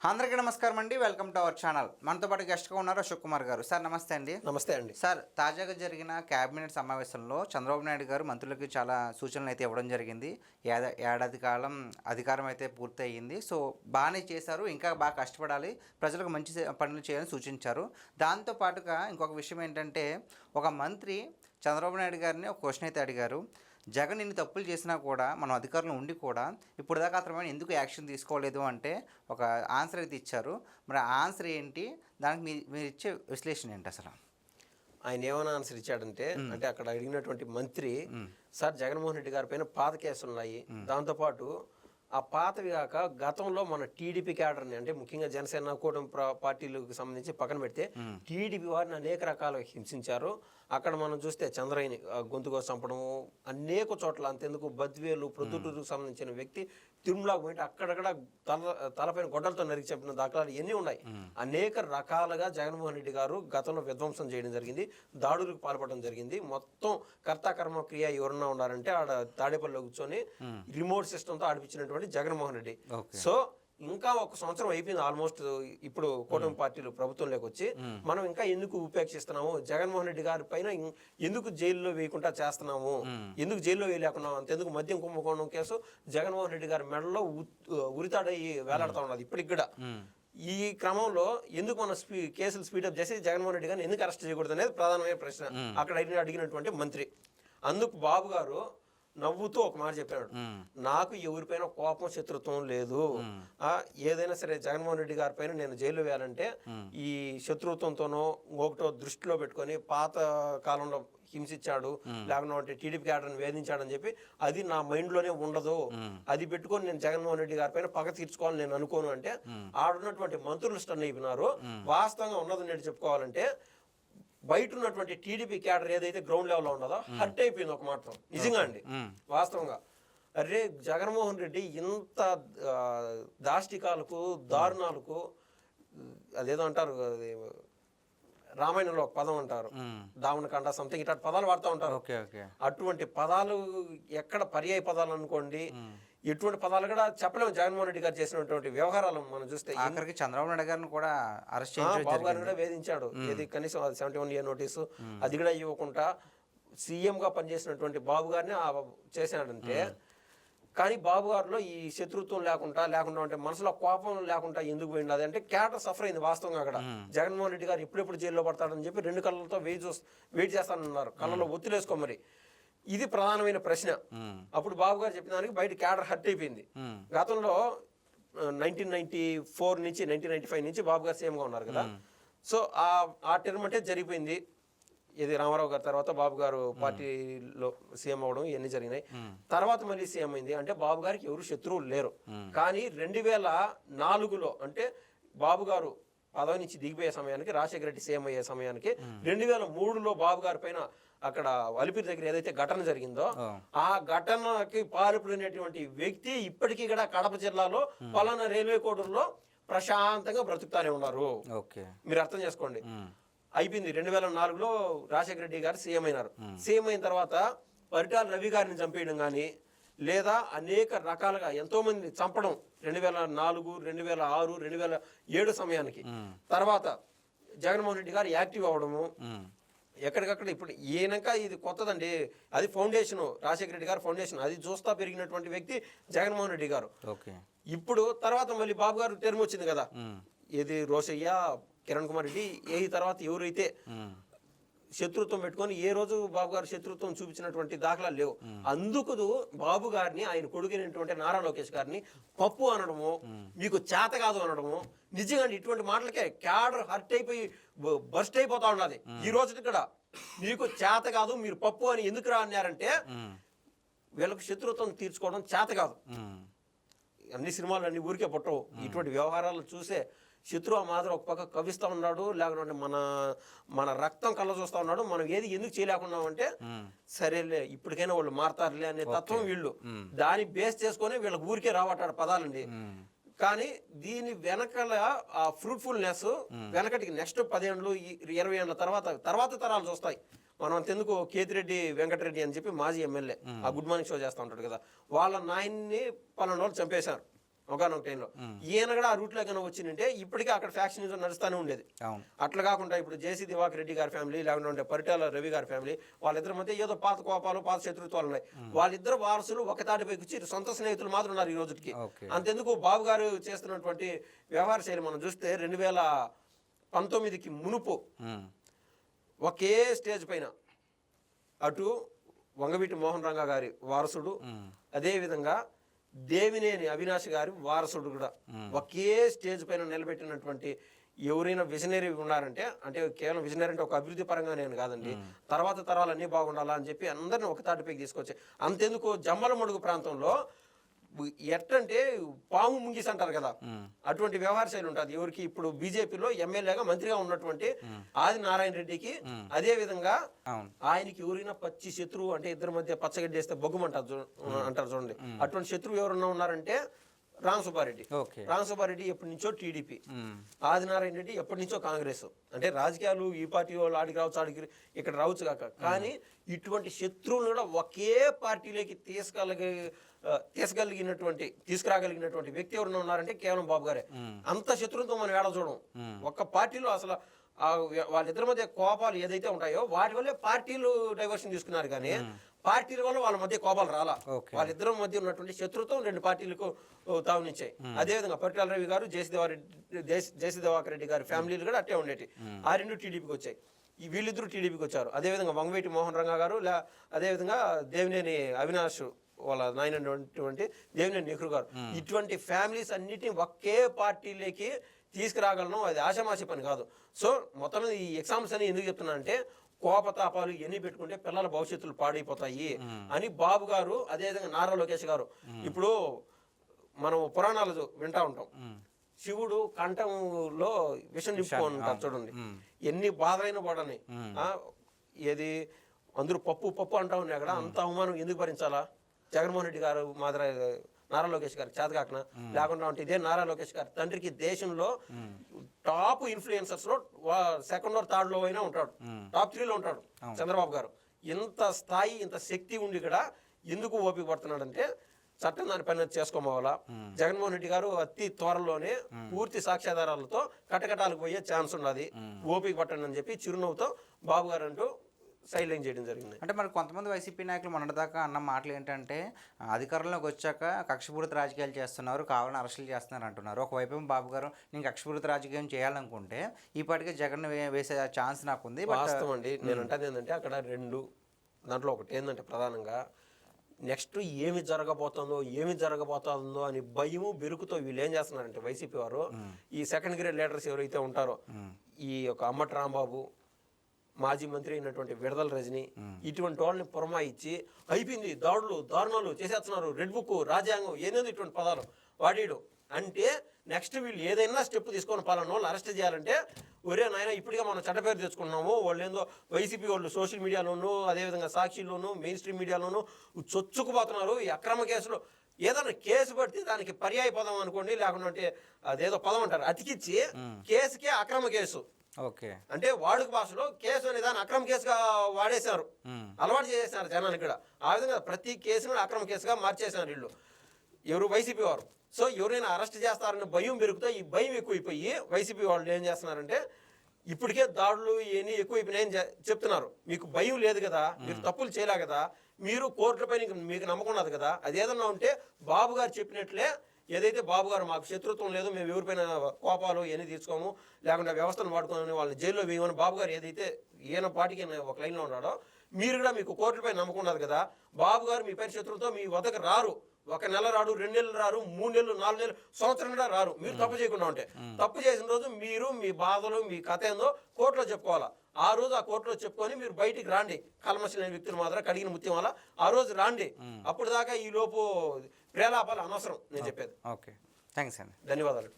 అందరికీ నమస్కారం అండి. Welcome to our channel. మనతో పాటు గెస్ట్గా ఉన్నారు అశోక్ కుమార్ గారు. సార్ నమస్తే అండి. నమస్తే అండి. సార్, తాజాగా జరిగిన కేబినెట్ సమావేశంలో చంద్రబాబు నాయుడు గారు మంత్రులకి చాలా సూచనలు అయితే ఇవ్వడం జరిగింది. ఏడాది కాలం అధికారం అయితే పూర్తయింది. సో బాగానే చేశారు, ఇంకా బాగా కష్టపడాలి, ప్రజలకు మంచి పనులు చేయాలని సూచించారు. దాంతో పాటుగా ఇంకొక విషయం ఏంటంటే, ఒక మంత్రి చంద్రబాబు నాయుడు గారిని ఒక క్వశ్చన్ అయితే అడిగారు. జగన్ ఇన్ని తప్పులు చేసినా కూడా మనం అధికారంలో ఉండి కూడా ఇప్పుడు దాకా అతను ఎందుకు యాక్షన్ తీసుకోలేదు అంటే ఒక ఆన్సర్ అయితే ఇచ్చారు. మరి ఆ ఆన్సర్ ఏంటి, దానికి మీరు ఇచ్చే విశ్లేషణ ఏంటి అసలు? ఆయన ఏమైనా ఆన్సర్ ఇచ్చాడంటే, అంటే అక్కడ అడిగినటువంటి మంత్రి, సార్ జగన్మోహన్ రెడ్డి గారి పైన పాత కేసులు ఉన్నాయి, దాంతోపాటు ఆ పాతవి కాక గతంలో మన టీడీపీ క్యాడర్ని, అంటే ముఖ్యంగా జనసేన కూటమి పార్టీలకు సంబంధించి పక్కన పెడితే టీడీపీ వారిని అనేక రకాలుగా హింసించారు. అక్కడ మనం చూస్తే చంద్రయ్యని గొంతుకో చంపడము, అనేక చోట్ల అంతెందుకు బద్వేలు ప్రొద్దుటూరుకు సంబంధించిన వ్యక్తి తిరుమలకు పోయి అక్కడక్కడ తలపైన గొడ్డలతో నరికి చెప్పిన దాఖలాలు ఎన్ని ఉన్నాయి. అనేక రకాలుగా జగన్మోహన్ రెడ్డి గారు గతంలో విధ్వంసం చేయడం జరిగింది, దాడులకు పాల్పడడం జరిగింది. మొత్తం కర్తాకర్మ క్రియ ఎవరన్నా ఉన్నారంటే ఆడ తాడేపల్లిలో కూర్చొని రిమోట్ సిస్టంతో ఆడిపించినటువంటి జగన్మోహన్ రెడ్డి. సో ఇంకా ఒక సంవత్సరం అయిపోయింది ఆల్మోస్ట్. ఇప్పుడు కూటమి పార్టీలు ప్రభుత్వంలోకి వచ్చి మనం ఇంకా ఎందుకు ఉపేక్షిస్తున్నాము, జగన్మోహన్ రెడ్డి గారి పైన ఎందుకు జైల్లో వేయకుండా చేస్తున్నాము, ఎందుకు జైల్లో వేయలేకున్నాము, అంతెందుకు మద్యం కుంభకోణం కేసు జగన్మోహన్ రెడ్డి గారి మెడలో ఉరితాడయ్యి వేలాడుతూ ఉన్నది ఇప్పటికి కూడా. ఈ క్రమంలో ఎందుకు మన కేసులు స్పీడప్ చేసి జగన్మోహన్ రెడ్డి గారిని ఎందుకు అరెస్ట్ చేయకూడదు అనేది ప్రధానమైన ప్రశ్న అక్కడ అడిగినటువంటి మంత్రి. అందుకు బాబు గారు నవ్వుతూ ఒక మాట చెప్పాడు, నాకు ఎవరిపైన కోపం శత్రుత్వం లేదు, ఏదైనా సరే జగన్మోహన్ రెడ్డి గారి పైన నేను జైలు వేయాలంటే ఈ శత్రుత్వంతోనో ఇంకొకటో దృష్టిలో పెట్టుకొని పాత కాలంలో హింసించాడు, లేకపోతే టీడీపీ క్యాడర్ని వేధించాడని చెప్పి అది నా మైండ్ లోనే ఉండదు, అది పెట్టుకొని నేను జగన్మోహన్ రెడ్డి గారి పైన పగ తీర్చుకోవాలని నేను అనుకోను అంటే ఆడున్నటువంటి మంత్రులు స్టన్ అయిపోయినారు. వాస్తవంగా ఉన్నదని చెప్పుకోవాలంటే బయట ఉన్నటువంటి టీడీపీ క్యాడర్ ఏదైతే గ్రౌండ్ లెవెల్లో ఉన్నదో హర్ట్ అయిపోయింది ఒక మాట నిజంగా అండి. వాస్తవంగా అరే జగన్మోహన్ రెడ్డి ఇంత దాష్టికాలకు దారుణాలకు, అదేదో అంటారు రామాయణంలో ఒక పదం అంటారు, దావనకండ సంథింగ్ ఇట్లాంటి పదాలు వాడుతూ ఉంటారు. అటువంటి పదాలు ఎక్కడ పర్యాయ పదాలు అనుకోండి, ఎటువంటి పదాలు కూడా చెప్పలేము. జగన్మోహన్ రెడ్డి గారు చేసినటువంటి వ్యవహారాలు మనం చూస్తే చంద్రబాబు నాయుడు గారిని కూడా అరెస్ట్ బాబు గారిని కూడా వేధించాడు. ఏది కనీసం 71 year నోటీసు అది కూడా ఇవ్వకుండా సీఎం గా పనిచేసినటువంటి బాబు గారిని చేశాడంటే, కానీ బాబు గారిలో ఈ శత్రుత్వం లేకుండా అంటే మనసులో కోపం లేకుండా ఎందుకు పోయింది అంటే క్యాడర్ సఫర్ అయింది వాస్తవంగా. అక్కడ జగన్మోహన్ రెడ్డి గారు ఎప్పుడెప్పుడు జైల్లో పడతాడని చెప్పి 2 కళ్ళతో వెయిట్ చేస్తానన్నారు, కళ్ళలో ఒత్తిలేసుకో. మరి ఇది ప్రధానమైన ప్రశ్న. అప్పుడు బాబు గారు చెప్పిన దానికి బయట క్యాడర్ హర్ట్ అయిపోయింది. గతంలో 1994 నుంచి 1995 నుంచి బాబు గారు సీఎంగా ఉన్నారు కదా. సో ఆ టర్మ్ అంటే జరిగిపోయింది. ఇది రామారావు గారి తర్వాత బాబు గారు పార్టీలో సీఎం అవడం ఇవన్నీ జరిగినాయి. తర్వాత మళ్ళీ సీఎం అయింది అంటే బాబు గారికి ఎవరు శత్రువులు లేరు. కానీ 2004లో అంటే బాబు గారు పదవి నుంచి దిగిపోయే సమయానికి, రాజశేఖర రెడ్డి సీఎం అయ్యే సమయానికి 2003లో బాబు గారి పైన అక్కడ అలిపిరి దగ్గర ఏదైతే ఘటన జరిగిందో ఆ ఘటనకి పాల్పడినటువంటి వ్యక్తి ఇప్పటికీ కూడా కడప జిల్లాలో పలానా రైల్వే కోడూరులో ప్రశాంతంగా బ్రతుకుతానే ఉన్నారు. మీరు అర్థం చేసుకోండి. అయిపోయింది 2004లో రాజశేఖర రెడ్డి గారు సీఎం అయినారు. సీఎం అయిన తర్వాత పరిటాల రవి గారిని చంపేయడం కానీ, లేదా అనేక రకాలుగా ఎంతో మంది చంపడం 2004, 2006, 2007 సమయానికి. తర్వాత జగన్మోహన్ రెడ్డి గారు యాక్టివ్ అవడము ఎక్కడికక్కడ. ఇప్పుడు ఈయనక ఇది కొత్తదండి, అది ఫౌండేషన్, రాజశేఖర రెడ్డి గారు ఫౌండేషన్, అది చూస్తా పెరిగినటువంటి వ్యక్తి జగన్మోహన్ రెడ్డి గారు. ఇప్పుడు తర్వాత మళ్ళీ బాబు గారు టర్మ్ వచ్చింది కదా, ఇది రోషయ్య, కిరణ్ కుమార్ రెడ్డి, ఏ తర్వాత ఎవరైతే శత్రుత్వం పెట్టుకొని ఏ రోజు బాబు గారు శత్రుత్వం చూపించినటువంటి దాఖలాలు లేవు. అందుకు బాబు గారిని, ఆయన కొడుకునేటువంటి నారా లోకేష్ గారిని పప్పు అనడము, మీకు చేత కాదు అనడము, నిజంగా ఇటువంటి మాటలకే క్యాడర్ హర్ట్ అయిపోయి బర్స్ట్ అయిపోతా ఉన్నది. ఈ రోజు కూడా మీకు చేత కాదు, మీరు పప్పు అని ఎందుకు రా అన్నారంటే వీళ్ళకు శత్రుత్వం తీర్చుకోవడం చేత కాదు. అన్ని సినిమాలు అన్ని ఊరికే పుట్టవు. ఇటువంటి వ్యవహారాలు చూసే శత్రువు మాత్రం ఒక పక్క కవిస్తూ ఉన్నాడు, లేకుంటే మన రక్తం కళ్ళ చూస్తూ ఉన్నాడు. మనం ఏది ఎందుకు చేయలేకున్నామంటే సరేలే ఇప్పటికైనా వాళ్ళు మారతారులే అనే తత్వం వీళ్ళు. దాన్ని బేస్ చేసుకొని వీళ్ళకి ఊరికే రావటాడు పదాలండి. కానీ దీని వెనకల ఆ ఫ్రూట్ఫుల్నెస్ వెనకటికి నెక్స్ట్ 10 ఏళ్ళు 20 ఏళ్ళ తర్వాత తరాలు చూస్తాయి. మనం అంతెందుకు కేతిరెడ్డి వెంకటరెడ్డి అని చెప్పి మాజీ ఎమ్మెల్యే ఆ గుడ్ మార్నింగ్ షో చేస్తూ ఉంటాడు కదా, వాళ్ళ నాయన్ని 12 రోజులు చంపేశారు. ఒకనొక టైంలో. ఈయన కూడా ఆ రూట్లో కనుక వచ్చిందంటే ఇప్పటికీ అక్కడ ఫ్యాక్షనిజం నడుస్తూనే ఉండేది. అవును. అట్లా కాకుండా ఇప్పుడు జేసీ దివాకర్ రెడ్డి గారి ఫ్యామిలీ, లేకుంటే పరిటాల రవి గారి ఫ్యామిలీ, వాళ్ళిద్దరి మధ్య ఏదో పాత కోపాలు, పాత శత్రుత్వాలు ఉన్నాయి. వాళ్ళిద్దరు వారసులు ఒక తాటిపైకి వచ్చి సొంత స్నేహితులు మాత్రం ఉన్నారు ఈ రోజుకి. అంతెందుకు బాబు గారు చేస్తున్నటువంటి వ్యవహార శైలి మనం చూస్తే 2019కి మునుపు ఒకే స్టేజ్ పైన అటు వంగవీటి మోహన్ రంగా గారి వారసుడు, అదేవిధంగా దేవినేని అవినాష్ గారి వారసుడు కూడా ఒకే స్టేజ్ పైన నిలబెట్టినటువంటి ఎవరైనా విజనరీ ఉన్నారంటే, అంటే కేవలం విజనరీ అంటే ఒక అభివృద్ధి పరంగా నేను కాదండి, తర్వాత తరాలన్నీ బాగుండాలా అని చెప్పి అందరిని ఒక తాటిపైకి తీసుకొచ్చాయి. అంతెందుకు జమ్మలమడుగు ప్రాంతంలో ఎట్టంటే పాము ముంగిస్ అంటారు కదా, అటువంటి వ్యవహార శైలి ఉంటుంది. ఎవరికి ఇప్పుడు బీజేపీలో ఎమ్మెల్యేగా మంత్రిగా ఉన్నటువంటి ఆది నారాయణ రెడ్డికి, అదే విధంగా ఆయనకి ఎవరైనా పచ్చి శత్రువు అంటే ఇద్దరి మధ్య పచ్చగడ్డి వేస్తే బొగ్గుమంటారు అంటారు చూడండి, అటువంటి శత్రువు ఎవరన్నా ఉన్నారంటే రామసుబ్బారెడ్డి. రామసుబ్బారెడ్డి ఎప్పటి నుంచో టీడీపీ, ఆదినారాయణ రెడ్డి ఎప్పటి నుంచో కాంగ్రెస్. అంటే రాజకీయాలు ఈ పార్టీ వాళ్ళు ఆడికి రావచ్చు, ఆడికి ఇక్కడ రావచ్చు కాక, కానీ ఇటువంటి శత్రువులు కూడా ఒకే పార్టీలోకి తీసుకురాగలిగినటువంటి వ్యక్తి ఎవరైనా ఉన్నారంటే కేవలం బాబు గారే. అంత శత్రువులతో మనం ఏడ చూడం. ఒక్క పార్టీలో అసలు వాళ్ళిద్దరి మధ్య కోపాలు ఏదైతే ఉంటాయో వాటి వల్లే పార్టీలు డైవర్షన్ తీసుకున్నారు, కానీ పార్టీల వల్ల వాళ్ళ మధ్య కోపాలు రాలా. వాళ్ళిద్దరి మధ్య ఉన్నటువంటి శత్రుత్వం రెండు పార్టీలకు తావునిచ్చాయి. అదేవిధంగా పరిటాల రవి గారు, జేసీ దివాకర్ రెడ్డి గారి ఫ్యామిలీలు కూడా అట్టే ఉండేవి. ఆ రెండు టీడీపీకి వచ్చాయి, వీళ్ళిద్దరూ టీడీపీకి వచ్చారు. అదేవిధంగా వంగవీటి మోహన్ రంగా గారు, అదేవిధంగా దేవినేని అవినాష్ వాళ్ళ నాయనటువంటి దేవినేని నెహ్రూ గారు, ఇటువంటి ఫ్యామిలీస్ అన్నిటిని ఒకే పార్టీలోకి తీసుకురాగలను అది ఆషామాషి పని కాదు. సో మొత్తం ఈ ఎగ్జామ్స్ అని ఎందుకు చెప్తున్నా అంటే, కోపతాపాలు ఎన్ని పెట్టుకుంటే పిల్లల భవిష్యత్తులు పాడైపోతాయి అని బాబు గారు, అదేవిధంగా నారా లోకేష్ గారు. ఇప్పుడు మనం పురాణాలు వింటా ఉంటాం, శివుడు కంఠంలో విషం నింపుకొని ఉంటారు చూడండి, ఎన్ని బాధలైన పడని, ఏది అందరూ పప్పు అంటా ఉన్నాయి అక్కడ, అంత అవమానం ఎందుకు భరించాలా? జగన్మోహన్ రెడ్డి గారు మాదిరి నారా లోకేష్ గారు చేతకాకన లేకుండా ఉంటే, ఇదే నారా లోకేష్ గారి తండ్రికి దేశంలో టాప్ ఇన్ఫ్లుయెన్సర్స్ లో సెకండ్ ఆర్ థర్డ్ లో అయినా ఉంటాడు, టాప్ 3లో ఉంటాడు చంద్రబాబు గారు. ఇంత స్థాయి, ఇంత శక్తి ఉండి కూడా ఎందుకు ఓపిక పడుతున్నాడంటే, చట్టం దాని పని చేసుకోవాలా. జగన్మోహన్ రెడ్డి గారు అతి త్వరలోనే పూర్తి సాక్ష్యాధారాలతో కటకటాలకు పోయే ఛాన్స్ ఉన్నది, ఓపిక పట్టండి అని చెప్పి చిరునవ్వుతో బాబు గారు అంటూ సైలెంట్ చేయడం జరిగింది. అంటే మరి కొంతమంది వైసీపీ నాయకులు మొన్నటిదాకా అన్న మాటలు ఏంటంటే, అధికారంలోకి వచ్చాక కక్షపూరిత రాజకీయాలు చేస్తున్నారు, కావాలని అరెస్టులు చేస్తున్నారు అంటున్నారు. ఒకవైపు బాబు గారు నేను కక్షపూరిత రాజకీయం చేయాలనుకుంటే ఈపాటికే జగన్ వేసే ఛాన్స్ నాకుంది. వాస్తవం అండి. నేను అంటది ఏంటంటే, అక్కడ రెండు దాంట్లో ఒకటి ఏంటంటే, ప్రధానంగా నెక్స్ట్ ఏమి జరగబోతుందో అని భయము బెరుకుతో వీళ్ళు ఏం చేస్తున్నారంటే, వైసీపీ వారు ఈ సెకండ్ గ్రేడ్ లీడర్స్ ఎవరైతే ఉంటారో, ఈ యొక్క అమ్మటి రాంబాబు, మాజీ మంత్రి అయినటువంటి విడదల రజని, ఇటువంటి వాళ్ళని పురమాయించి అయిపోయింది, దారుణాలు చేసేస్తున్నారు, రెడ్ బుక్, రాజ్యాంగం, ఏదేదో ఇటువంటి పదాలు వాడేయడం. అంటే నెక్స్ట్ వీళ్ళు ఏదైనా స్టెప్ తీసుకొని పలానా వాళ్ళు అరెస్ట్ చేయాలంటే, ఒరే నాయన ఇప్పటికే మనం చెడ్డ పేరు తెచ్చుకున్నాము, వాళ్ళు ఏందో వైసీపీ వాళ్ళు సోషల్ మీడియాలోనూ, అదేవిధంగా సాక్షిలోను, మెయిన్ స్ట్రీమ్ మీడియాలోనూ చొచ్చుకుపోతున్నారు. ఈ అక్రమ కేసులో ఏదైనా కేసు పడితే దానికి పర్యాయ పదం అనుకోండి, లేకుంటే అదేదో పదం అంటారు, అతికిచ్చి కేసుకే అక్రమ కేసు. అంటే వాడుక భాషలో కేసు అనే దాన్ని అక్రమ కేసుగా వాడేశారు, అలవాటు చేసేసారు జనానికి కూడా. ఆ విధంగా ప్రతి కేసును అక్రమ కేసుగా మార్చేశారు వీళ్ళు, ఎవరు వైసీపీ వారు. సో ఎవరైనా అరెస్ట్ చేస్తారని భయం పెరుగుతా, ఈ భయం ఎక్కువైపోయి వైసీపీ వాళ్ళు ఏం చేస్తున్నారంటే, ఇప్పటికే దాడులు ఇవన్నీ ఎక్కువైపోయినాయని చెప్తున్నారు. మీకు భయం లేదు కదా, మీరు తప్పులు చేయలే కదా, మీరు కోర్టులపై మీకు నమ్మకం ఉన్నది కదా, అదేదన్నా ఉంటే బాబు గారు చెప్పినట్లే, ఏదైతే బాబు గారు మాకు శత్రుత్వం లేదు, మేము ఎవరిపైన కోపాలు ఇవన్నీ తీసుకోము, లేకుండా వ్యవస్థను వాడుకోని వాళ్ళని జైల్లో వేయమని బాబు గారు ఏదైతే ఈయన పార్టీకి ఒక లైన్లో ఉన్నాడో, మీరు కూడా మీకు కోర్టులపై నమ్మకం ఉన్నది కదా, బాబు గారు మీ పైన శత్రువుతో మీ వద్దకు రారు, 1 నెల రాడు, 2 నెలలు రారు, 3 నెలలు, 4 నెలలు, సంవత్సరం కూడా రారు. మీరు తప్పు చేయకుండా ఉంటే, తప్పు చేసిన రోజు మీరు మీ బాధలు, మీ కథ ఏందో కోర్టులో చెప్పుకోవాలా. ఆ రోజు ఆ కోర్టులో చెప్పుకొని మీరు బయటికి రాండి, కల్మషం లేని వ్యక్తులు మాత్రం కడిగిన ముత్యం వల్ల ఆ రోజు రాండి. అప్పుడు దాకా ఈ లోపు ప్రేలాపాలు అనవసరం నేను చెప్పేది. ఓకే, థ్యాంక్స్ అండి, ధన్యవాదాలు.